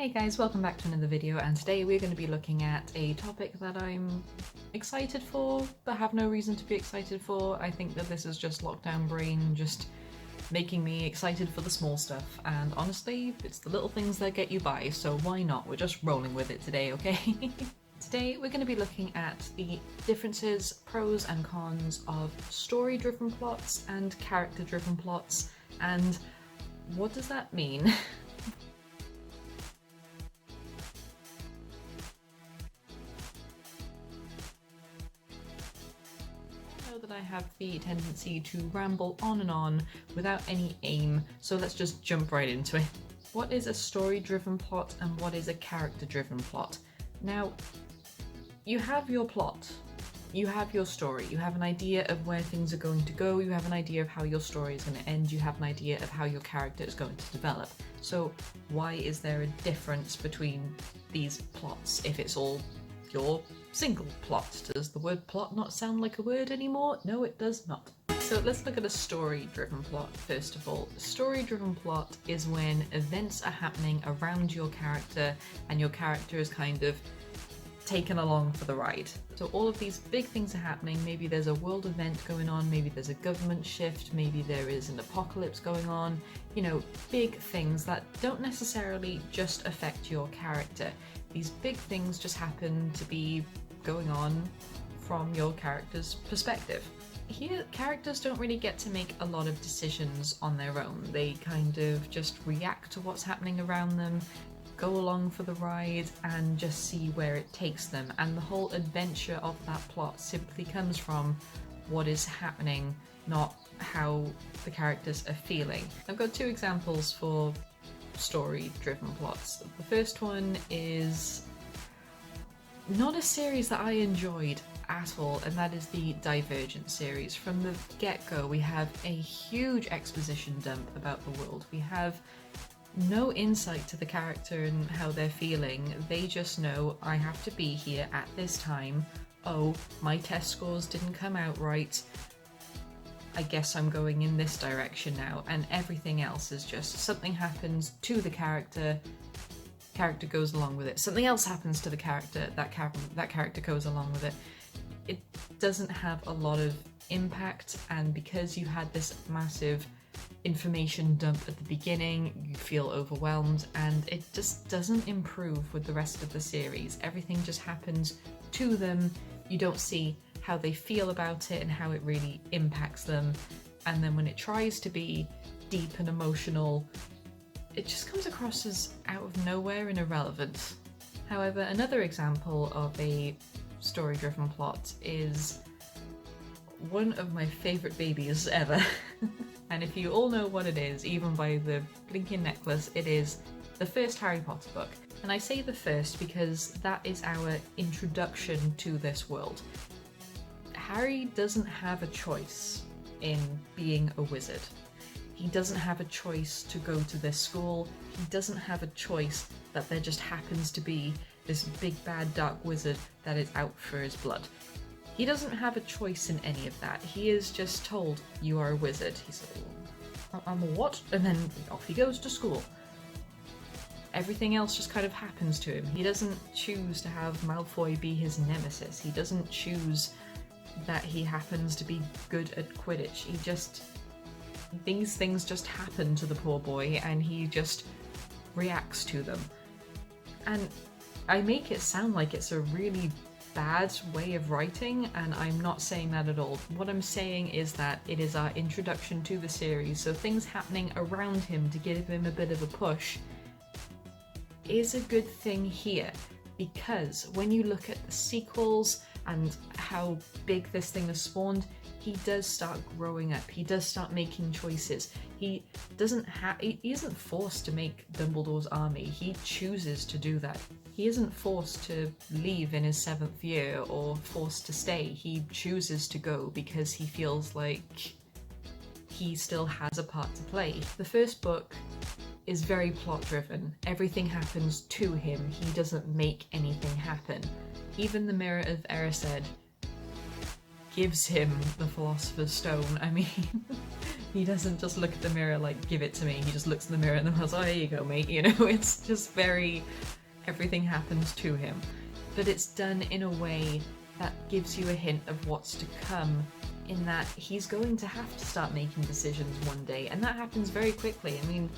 Hey guys, welcome back to another video, and today we're going to be looking at a topic that I'm excited for, but have no reason to be excited for. I think that this is just lockdown brain just making me excited for the small stuff, and honestly, it's the little things that get you by, so why not? We're just rolling with it today, okay? Today we're going to be looking at the differences, pros and cons of story-driven plots and character-driven plots, and what does that mean? That I have the tendency to ramble on and on without any aim, so let's just jump right into it. What is a story-driven plot and what is a character-driven plot? Now, you have your plot, you have your story, you have an idea of where things are going to go, you have an idea of how your story is going to end, you have an idea of how your character is going to develop. So why is there a difference between these plots if it's all your single plot? Does the word plot not sound like a word anymore? No, it does not. So let's look at a story-driven plot first of all. A story-driven plot is when events are happening around your character and your character is kind of taken along for the ride. So all of these big things are happening. Maybe there's a world event going on, maybe there's a government shift, maybe there is an apocalypse going on, you know, big things that don't necessarily just affect your character. These big things just happen to be going on from your character's perspective. Here, characters don't really get to make a lot of decisions on their own. They kind of just react to what's happening around them, go along for the ride, and just see where it takes them. And the whole adventure of that plot simply comes from what is happening, not how the characters are feeling. I've got two examples for story-driven plots. The first one is not a series that I enjoyed at all, and that is the Divergent series. From the get-go, we have a huge exposition dump about the world. We have no insight to the character and how they're feeling. They just know, I have to be here at this time. Oh, my test scores didn't come out right. I guess I'm going in this direction now, and everything else is just something happens to the character goes along with it. Something else happens to the character, that character goes along with it. It doesn't have a lot of impact, and because you had this massive information dump at the beginning, you feel overwhelmed, and it just doesn't improve with the rest of the series. Everything just happens to them. You don't see how they feel about it and how it really impacts them, and then when it tries to be deep and emotional, it just comes across as out of nowhere and irrelevant. However, another example of a story-driven plot is one of my favourite babies ever. And if you all know what it is, even by the blinking necklace, it is the first Harry Potter book. And I say the first because that is our introduction to this world. Harry doesn't have a choice in being a wizard. He doesn't have a choice to go to this school. He doesn't have a choice that there just happens to be this big bad dark wizard that is out for his blood. He doesn't have a choice in any of that. He is just told, you are a wizard. He's like, I'm a what? And then off he goes to school. Everything else just kind of happens to him. He doesn't choose to have Malfoy be his nemesis. He doesn't choose that he happens to be good at Quidditch. These things just happen to the poor boy, and he just reacts to them. And I make it sound like it's a really bad way of writing, and I'm not saying that at all. What I'm saying is that it is our introduction to the series, so things happening around him to give him a bit of a push is a good thing here, because when you look at the sequels and how big this thing has spawned, he does start growing up, he does start making choices. He isn't forced to make Dumbledore's army, he chooses to do that. He isn't forced to leave in his 7th year or forced to stay. He chooses to go because he feels like he still has a part to play. The first book is very plot driven. Everything happens to him, he doesn't make anything happen. Even the Mirror of Erised gives him the Philosopher's Stone. I mean, He doesn't just look at the mirror like, give it to me. He just looks in the mirror and then goes, oh, here you go, mate. You know, it's just very, everything happens to him. But it's done in a way that gives you a hint of what's to come, in that he's going to have to start making decisions one day, and that happens very quickly. I mean,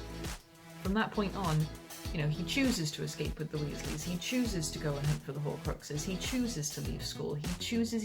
from that point on, you know, he chooses to escape with the Weasleys, he chooses to go and hunt for the Horcruxes, he chooses to leave school, he chooses.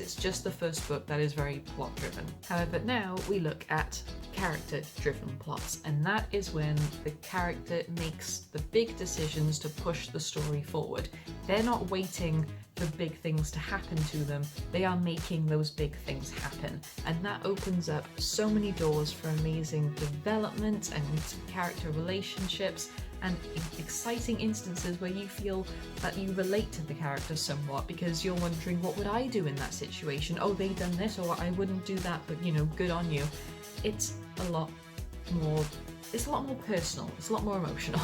It's just the first book that is very plot driven. However, now we look at character driven plots, and that is when the character makes the big decisions to push the story forward. They're not waiting for big things to happen to them, they are making those big things happen, and that opens up so many doors for amazing development and character relationships and exciting instances where you feel that you relate to the character somewhat, because you're wondering, what would I do in that situation? Oh, they done this, or I wouldn't do that, but you know, good on you. It's a lot more personal, it's a lot more emotional.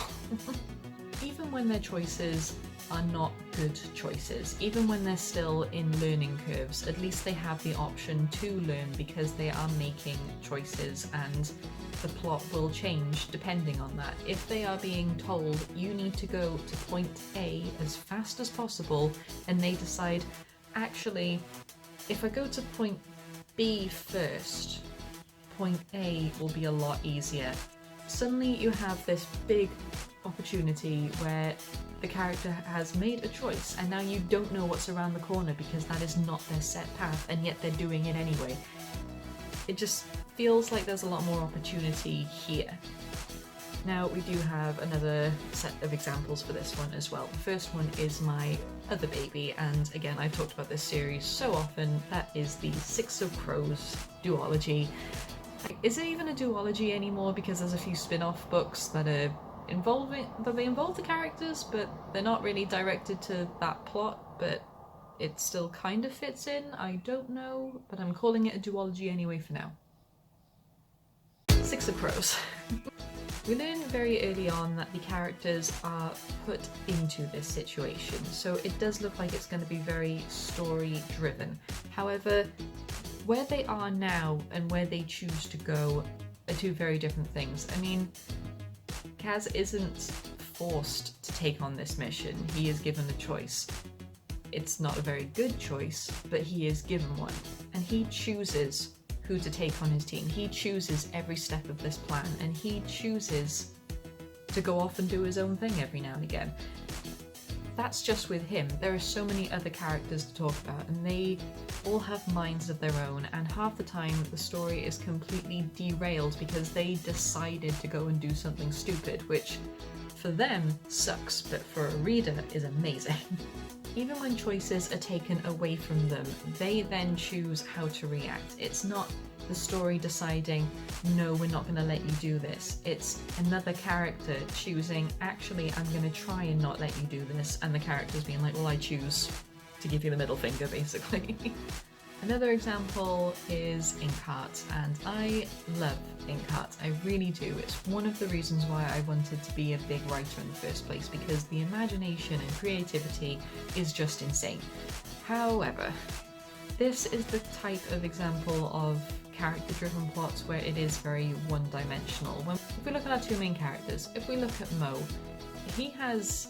Even when their choices are not good choices, even when they're still in learning curves, at least they have the option to learn because they are making choices, and the plot will change depending on that. If they are being told you need to go to point A as fast as possible, and they decide, actually, if I go to point B first, point A will be a lot easier. Suddenly you have this big opportunity where the character has made a choice, and now you don't know what's around the corner because that is not their set path, and yet they're doing it anyway. It just feels like there's a lot more opportunity here. Now we do have another set of examples for this one as well. The first one is my other baby, and again, I've talked about this series so often. That is the Six of Crows duology. Is it even a duology anymore, because there's a few spin-off books that are they involve the characters, but they're not really directed to that plot, but it still kind of fits in. I don't know, but I'm calling it a duology anyway for now. Six of Crows. We learn very early on that the characters are put into this situation, so it does look like it's going to be very story driven. However, where they are now and where they choose to go are two very different things. I mean, Kaz isn't forced to take on this mission, he is given a choice. It's not a very good choice, but he is given one, and he chooses who to take on his team. He chooses every step of this plan, and he chooses to go off and do his own thing every now and again. That's just with him. There are so many other characters to talk about, and they all have minds of their own, and half the time the story is completely derailed because they decided to go and do something stupid, which for them sucks, but for a reader is amazing. Even when choices are taken away from them, they then choose how to react. It's not the story deciding, no, we're not going to let you do this. It's another character choosing, actually, I'm going to try and not let you do this, and the character's being like, well, I choose to give you the middle finger, basically. Another example is Inkheart, and I love Inkheart, I really do. It's one of the reasons why I wanted to be a big writer in the first place, because the imagination and creativity is just insane. However, this is the type of example of character-driven plots where it is very one-dimensional. If we look at our two main characters, if we look at Mo, he has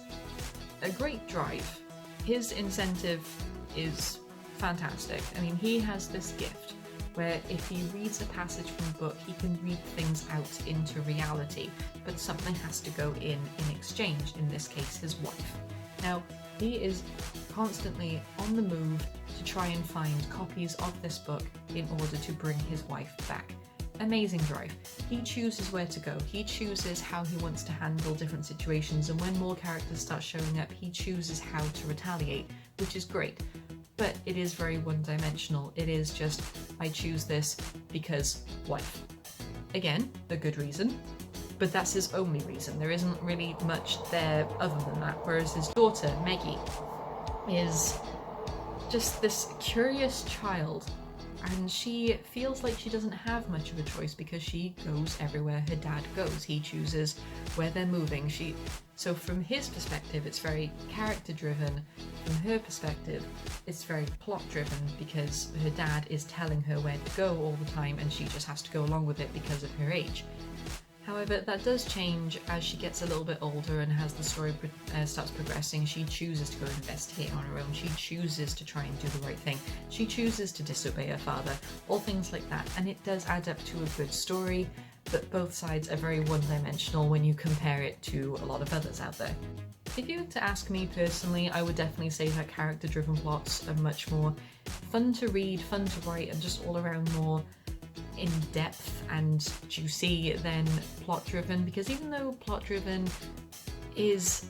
a great drive. His incentive is fantastic. I mean, he has this gift where if he reads a passage from a book, he can read things out into reality, but something has to go in exchange, in this case his wife. Now, he is constantly on the move to try and find copies of this book in order to bring his wife back. Amazing drive. He chooses where to go, he chooses how he wants to handle different situations, and when more characters start showing up, he chooses how to retaliate, which is great. But it is very one-dimensional. It is just, I choose this because wife. Again, a good reason, but that's his only reason. There isn't really much there other than that, whereas his daughter, Maggie, is just this curious child, and she feels like she doesn't have much of a choice because she goes everywhere her dad goes. He chooses where they're moving. So from his perspective, it's very character driven. From her perspective, it's very plot driven because her dad is telling her where to go all the time and she just has to go along with it because of her age. However, that does change as she gets a little bit older and as the story starts progressing. She chooses to go investigate on her own. She chooses to try and do the right thing. She chooses to disobey her father, all things like that. And it does add up to a good story, but both sides are very one-dimensional when you compare it to a lot of others out there. If you were to ask me personally, I would definitely say that character-driven plots are much more fun to read, fun to write, and just all around more in depth and juicy than plot driven, because even though plot driven is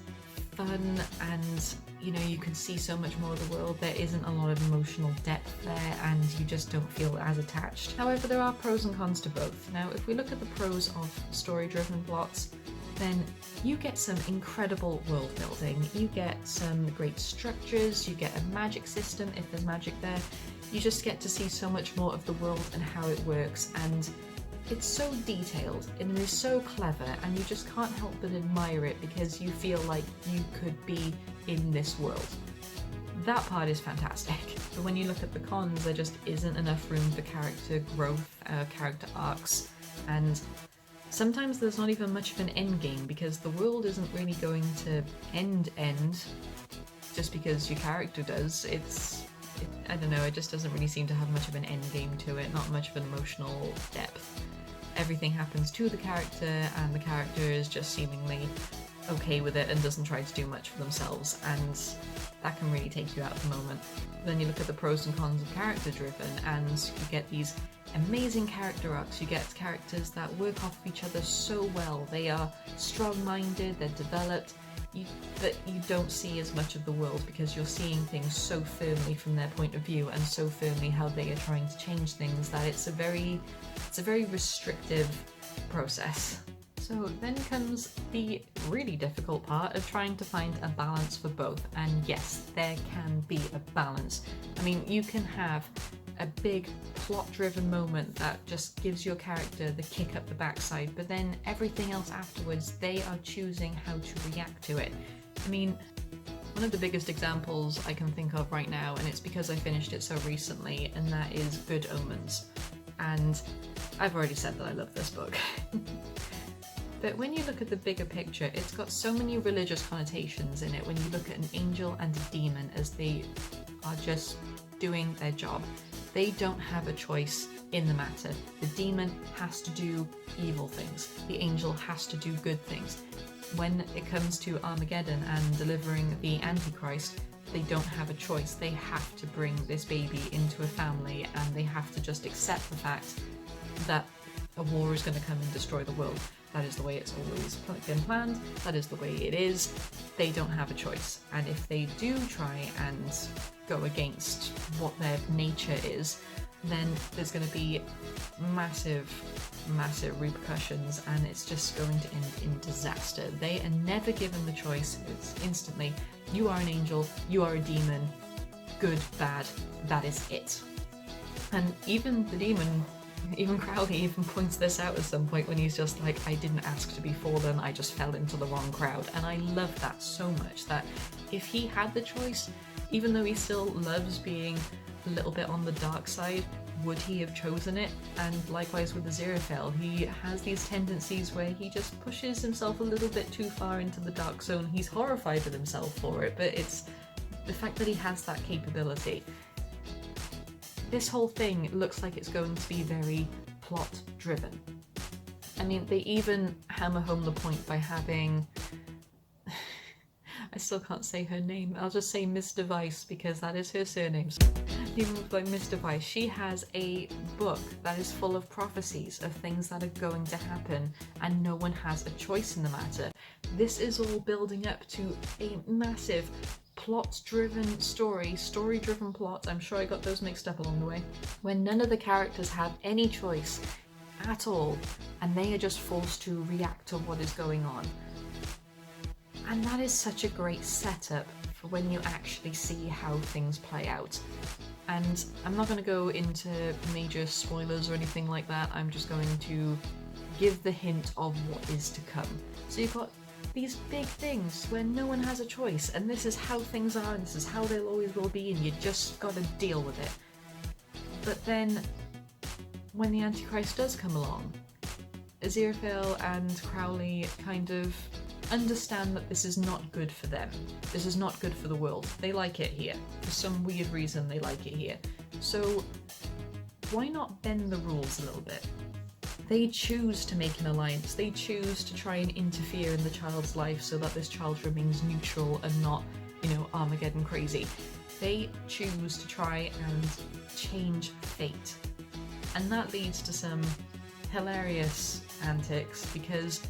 fun and you can see so much more of the world, there isn't a lot of emotional depth there and you just don't feel as attached. However, there are pros and cons to both. Now, if we look at the pros of story driven plots, then you get some incredible world building, you get some great structures, you get a magic system if there's magic there. You just get to see so much more of the world and how it works, and it's so detailed and it is so clever, and you just can't help but admire it because you feel like you could be in this world. That part is fantastic. But when you look at the cons, there just isn't enough room for character growth, character arcs, and sometimes there's not even much of an end game because the world isn't really going to end just because your character does. I don't know, it just doesn't really seem to have much of an end game to it, not much of an emotional depth. Everything happens to the character, and the character is just seemingly okay with it and doesn't try to do much for themselves, and that can really take you out of the moment. Then you look at the pros and cons of character driven, and you get these amazing character arcs. You get characters that work off of each other so well. They are strong-minded, they're developed, but you don't see as much of the world because you're seeing things so firmly from their point of view and so firmly how they are trying to change things that it's a very restrictive process. So then comes the really difficult part of trying to find a balance for both, and yes, there can be a balance. I mean, you can have a big plot-driven moment that just gives your character the kick up the backside, but then everything else afterwards, they are choosing how to react to it. I mean, one of the biggest examples I can think of right now, and it's because I finished it so recently, and that is Good Omens. And I've already said that I love this book. But when you look at the bigger picture, it's got so many religious connotations in it when you look at an angel and a demon as they are just doing their job. They don't have a choice in the matter. The demon has to do evil things. The angel has to do good things. When it comes to Armageddon and delivering the Antichrist, they don't have a choice. They have to bring this baby into a family, and they have to just accept the fact that a war is going to come and destroy the world. That is the way it's always been planned. That is the way it is. They don't have a choice. And if they do try and go against what their nature is, then there's going to be massive repercussions, and it's just going to end in disaster. They are never given the choice. It's instantly, you are an angel, you are a demon, good, bad, that is it. And even the demon, even Crowley even points this out at some point when he's just like, I didn't ask to be fallen, I just fell into the wrong crowd. And I love that so much, that if he had the choice, even though he still loves being a little bit on the dark side, would he have chosen it? And likewise with Aziraphale, he has these tendencies where he just pushes himself a little bit too far into the dark zone. He's horrified with himself for it, but it's the fact that he has that capability. This whole thing looks like it's going to be very plot driven. I mean, they even hammer home the point by having I still can't say her name. I'll just say Miss Device because that is her surname. Even with like Miss Device, she has a book that is full of prophecies of things that are going to happen, and no one has a choice in the matter. This is all building up to a massive plot-driven story-driven plot. I'm sure I got those mixed up along the way. When none of the characters have any choice at all, and they are just forced to react to what is going on. And that is such a great setup for when you actually see how things play out. And I'm not going to go into major spoilers or anything like that, I'm just going to give the hint of what is to come. So you've got these big things where no one has a choice, and this is how things are, and this is how they'll always will be, and you just gotta deal with it. But then, when the Antichrist does come along, Aziraphale and Crowley kind of understand that this is not good for them. This is not good for the world. They like it here. For some weird reason, they like it here. So why not bend the rules a little bit? They choose to make an alliance. They choose to try and interfere in the child's life so that this child remains neutral and not, you know, Armageddon crazy. They choose to try and change fate. And that leads to some hilarious antics, because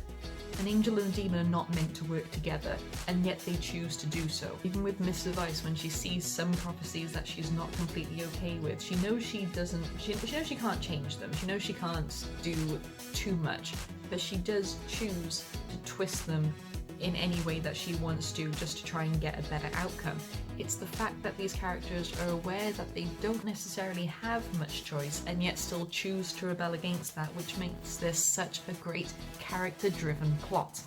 an angel and a demon are not meant to work together, and yet they choose to do so. Even with Miss Device, when she sees some prophecies that she's not completely okay with, she knows she knows she can't change them, she knows she can't do too much, but she does choose to twist them in any way that she wants to, just to try and get a better outcome. It's the fact that these characters are aware that they don't necessarily have much choice and yet still choose to rebel against that, which makes this such a great character-driven plot.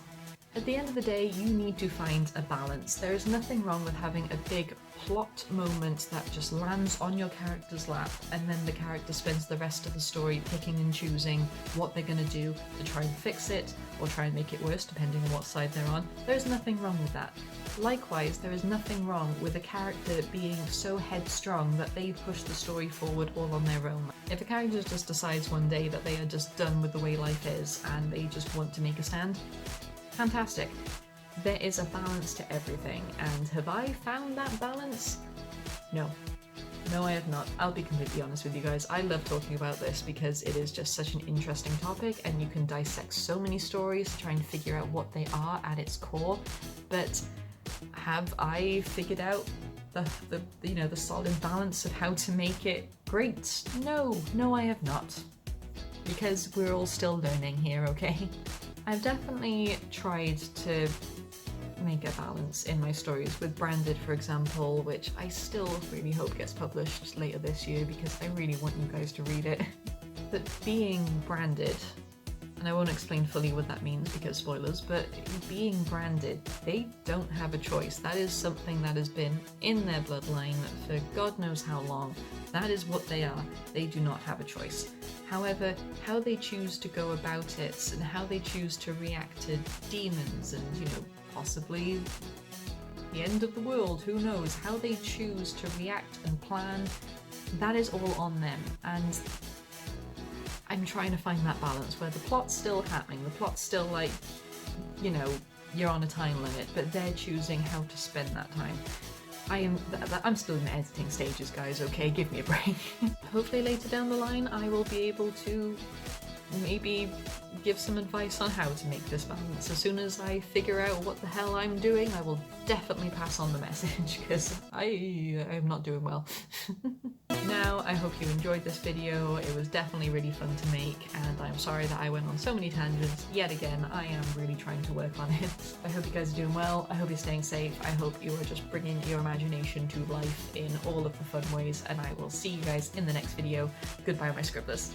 At the end of the day, you need to find a balance. There is nothing wrong with having a big plot moment that just lands on your character's lap, and then the character spends the rest of the story picking and choosing what they're going to do to try and fix it, or try and make it worse, depending on what side they're on. There's nothing wrong with that. Likewise, there is nothing wrong with a character being so headstrong that they push the story forward all on their own. If a character just decides one day that they are just done with the way life is and they just want to make a stand, fantastic. There is a balance to everything, and have I found that balance? No. No, I have not. I'll be completely honest with you guys. I love talking about this because it is just such an interesting topic, and you can dissect so many stories to try and figure out what they are at its core. But have I figured out the solid balance of how to make it great? No, I have not. Because we're all still learning here, okay? I've definitely tried to make a balance in my stories, with Branded, for example, which I still really hope gets published later this year because I really want you guys to read it. But being branded, and I won't explain fully what that means because spoilers, but being branded, they don't have a choice. That is something that has been in their bloodline for God knows how long. That is what they are. They do not have a choice. However, how they choose to go about it and how they choose to react to demons and, you know, possibly the end of the world, who knows, how they choose to react and plan, that is all on them. And I'm trying to find that balance where the plot's still happening, the plot's still like, you know, you're on a time limit, but they're choosing how to spend that time. I'm still in the editing stages, guys, okay? Give me a break. Hopefully later down the line I will be able to maybe give some advice on how to make this balance. As soon as I figure out what the hell I'm doing, I will definitely pass on the message, because I'm not doing well. Now, I hope you enjoyed this video. It was definitely really fun to make, and I'm sorry that I went on so many tangents. Yet again, I am really trying to work on it. I hope you guys are doing well. I hope you're staying safe. I hope you are just bringing your imagination to life in all of the fun ways, and I will see you guys in the next video. Goodbye, my scribblers.